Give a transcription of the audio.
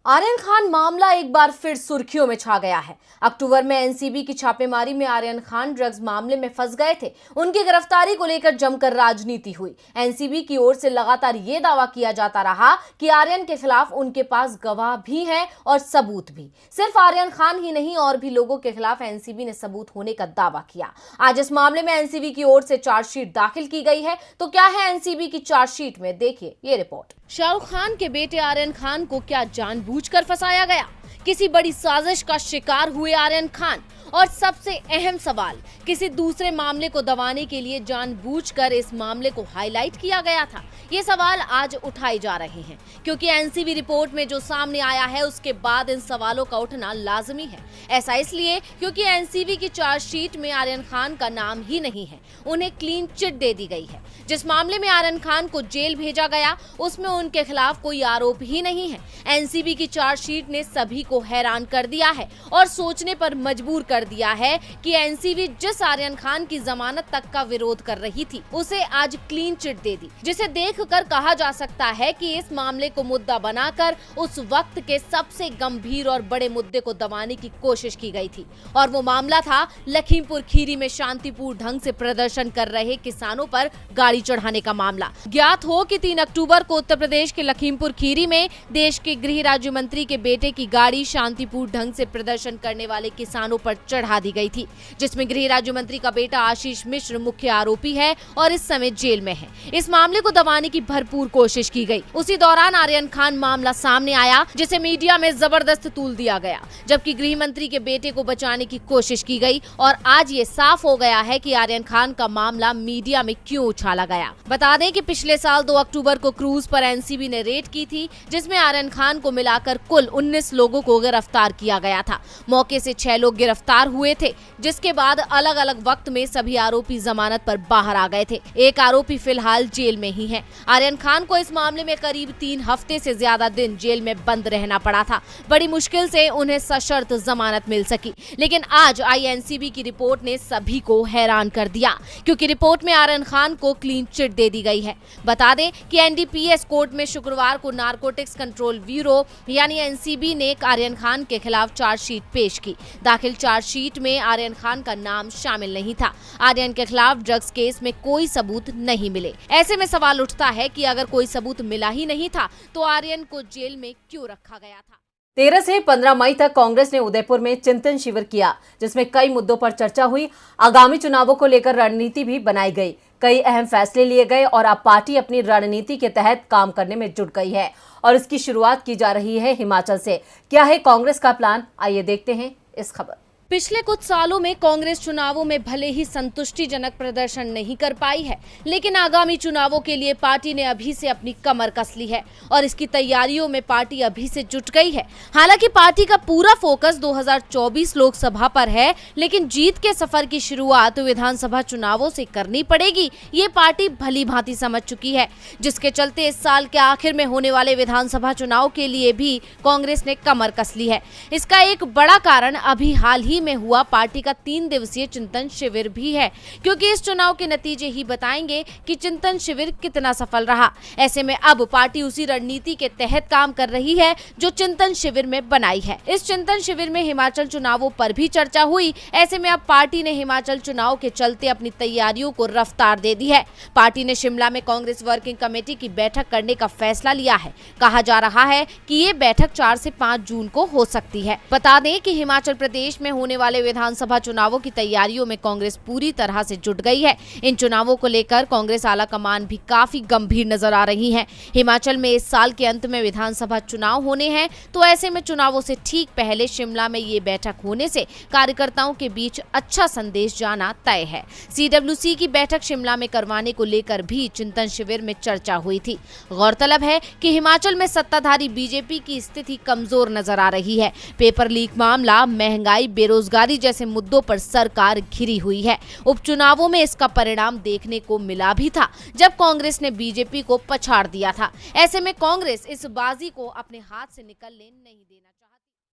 आर्यन खान मामला एक बार फिर सुर्खियों में छा गया है। अक्टूबर में एनसीबी की छापेमारी में आर्यन खान ड्रग्स मामले में फंस गए थे। उनकी गिरफ्तारी को लेकर जमकर राजनीति हुई। एनसीबी की ओर से लगातार ये दावा किया जाता रहा कि आर्यन के खिलाफ उनके पास गवाह भी हैं और सबूत भी। सिर्फ आर्यन खान ही नहीं, और भी लोगों के खिलाफ एनसीबी ने सबूत होने का दावा किया। आज इस मामले में एनसीबी की ओर से चार्जशीट दाखिल की गई है। तो क्या है एनसीबी की चार्जशीट में, देखिए ये रिपोर्ट। शाहरुख खान के बेटे आर्यन खान को क्या जानबूझकर फंसाया गया? किसी बड़ी साजिश का शिकार हुए आर्यन खान? और सबसे अहम सवाल, किसी दूसरे मामले को दबाने के लिए जानबूझकर इस मामले को हाईलाइट किया गया था? ये सवाल आज उठाए जा रहे हैं, क्योंकि एनसीबी रिपोर्ट में जो सामने आया है उसके बाद इन सवालों का उठना लाजमी है। ऐसा इसलिए क्योंकि एनसीबी की चार्जशीट में आर्यन खान का नाम ही नहीं है, उन्हें क्लीन चिट दे दी गई है। जिस मामले में आर्यन खान को जेल भेजा गया उसमें उनके खिलाफ कोई आरोप ही नहीं है। एनसीबी की चार्जशीट ने सभी को हैरान कर दिया है और सोचने पर मजबूर कर दिया है कि एनसीबी जिस आर्यन खान की जमानत तक का विरोध कर रही थी उसे आज क्लीन चिट दे दी, जिसे देखकर कहा जा सकता है कि इस मामले को मुद्दा बनाकर उस वक्त के सबसे गंभीर और बड़े मुद्दे को दबाने की कोशिश की गई थी। और वो मामला था लखीमपुर खीरी में शांतिपूर्ण ढंग से प्रदर्शन कर रहे किसानों पर गाड़ी चढ़ाने का मामला। ज्ञात हो कि 3 अक्टूबर को उत्तर प्रदेश के लखीमपुर खीरी में देश के गृह राज्य मंत्री के बेटे की गाड़ी शांतिपूर्ण ढंग से प्रदर्शन करने वाले किसानों पर चढ़ा दी गई थी, जिसमें गृह राज्य मंत्री का बेटा आशीष मिश्र मुख्य आरोपी है और इस समय जेल में है। इस मामले को दबाने की भरपूर कोशिश की गई। उसी दौरान आर्यन खान मामला सामने आया, जिसे मीडिया में जबरदस्त तूल दिया गया, जबकि गृह मंत्री के बेटे को बचाने की कोशिश की गई। और आज ये साफ हो गया है कि आर्यन खान का मामला मीडिया में क्यों उछाला गया। बता दें कि पिछले साल 2 अक्टूबर को क्रूज पर एनसीबी ने रेड की थी, जिसमें आर्यन खान को मिलाकर कुल 19 लोगों को गिरफ्तार किया गया था। मौके से 6 लोग गिरफ्तार हुए थे, जिसके बाद अलग अलग वक्त में सभी आरोपी जमानत पर बाहर आ गए थे। एक आरोपी फिलहाल जेल में ही है। आर्यन खान को इस मामले में करीब 3 हफ्ते से ज्यादा दिन जेल में बंद रहना पड़ा था। बड़ी मुश्किल से उन्हें सशर्त जमानत मिल सकी, लेकिन आज आई एनसीबी की रिपोर्ट ने सभी को हैरान कर दिया, क्योंकि रिपोर्ट में आर्यन खान को क्लीन चिट दे दी गई है। बता दें कि एनडीपीएस कोर्ट में शुक्रवार को नारकोटिक्स कंट्रोल ब्यूरो यानी एनसीबी ने आर्यन खान के खिलाफ चार्जशीट पेश की। दाखिल चार्जशीट में आर्यन खान का नाम शामिल नहीं था। आर्यन के खिलाफ ड्रग्स केस में कोई सबूत नहीं मिले। ऐसे में सवाल उठता है कि अगर कोई सबूत मिला ही नहीं था तो आर्यन को जेल में क्यों रखा गया था। 13 से 15 मई तक कांग्रेस ने उदयपुर में चिंतन शिविर किया, जिसमें कई मुद्दों पर चर्चा हुई। आगामी चुनावों को लेकर रणनीति भी बनाई गई, कई अहम फैसले लिए गए और अब पार्टी अपनी रणनीति के तहत काम करने में जुट गई है और इसकी शुरुआत की जा रही है हिमाचल से। क्या है कांग्रेस का प्लान, आइए देखते हैं इस खबर। पिछले कुछ सालों में कांग्रेस चुनावों में भले ही संतुष्टिजनक प्रदर्शन नहीं कर पाई है, लेकिन आगामी चुनावों के लिए पार्टी ने अभी से अपनी कमर कस ली है और इसकी तैयारियों में पार्टी अभी से जुट गई है। हालांकि पार्टी का पूरा फोकस 2024 लोकसभा पर है, लेकिन जीत के सफर की शुरुआत विधानसभा चुनावों से करनी पड़ेगी, ये पार्टी भली भांति समझ चुकी है, जिसके चलते इस साल के आखिर में होने वाले विधानसभा चुनाव के लिए भी कांग्रेस ने कमर कस ली है। इसका एक बड़ा कारण अभी हाल ही में हुआ पार्टी का 3 दिवसीय चिंतन शिविर भी है, क्योंकि इस चुनाव के नतीजे ही बताएंगे कि चिंतन शिविर कितना सफल रहा। ऐसे में अब पार्टी उसी रणनीति के तहत काम कर रही है जो चिंतन शिविर में बनाई है। इस चिंतन शिविर में हिमाचल चुनावों पर भी चर्चा हुई। ऐसे में अब पार्टी ने हिमाचल चुनाव के चलते अपनी तैयारियों को रफ्तार दे दी है। पार्टी ने शिमला में कांग्रेस वर्किंग कमेटी की बैठक करने का फैसला लिया है। कहा जा रहा है कि ये बैठक 4 से 5 जून को हो सकती है। बता दें कि हिमाचल प्रदेश में होने वाले विधानसभा चुनावों की तैयारियों में कांग्रेस पूरी तरह से जुट गई है। इन चुनावों को लेकर कांग्रेस आला कमान भी काफी गंभीर नजर आ रही है। हिमाचल में इस साल के अंत में विधानसभा चुनाव होने हैं, तो ऐसे में चुनावों से ठीक पहले शिमला में ये बैठक होने से कार्यकर्ताओं के बीच अच्छा संदेश जाना तय है। सीडब्ल्यूसी की बैठक शिमला में करवाने को लेकर भी चिंतन शिविर में चर्चा हुई थी। गौरतलब है कि हिमाचल में सत्ताधारी बीजेपी की स्थिति कमजोर नजर आ रही है। पेपर लीक मामला, महंगाई, बेरोजगारी जैसे मुद्दों पर सरकार घिरी हुई है। उपचुनावों में इसका परिणाम देखने को मिला भी था, जब कांग्रेस ने बीजेपी को पछाड़ दिया था। ऐसे में कांग्रेस इस बाजी को अपने हाथ से निकलने नहीं देना।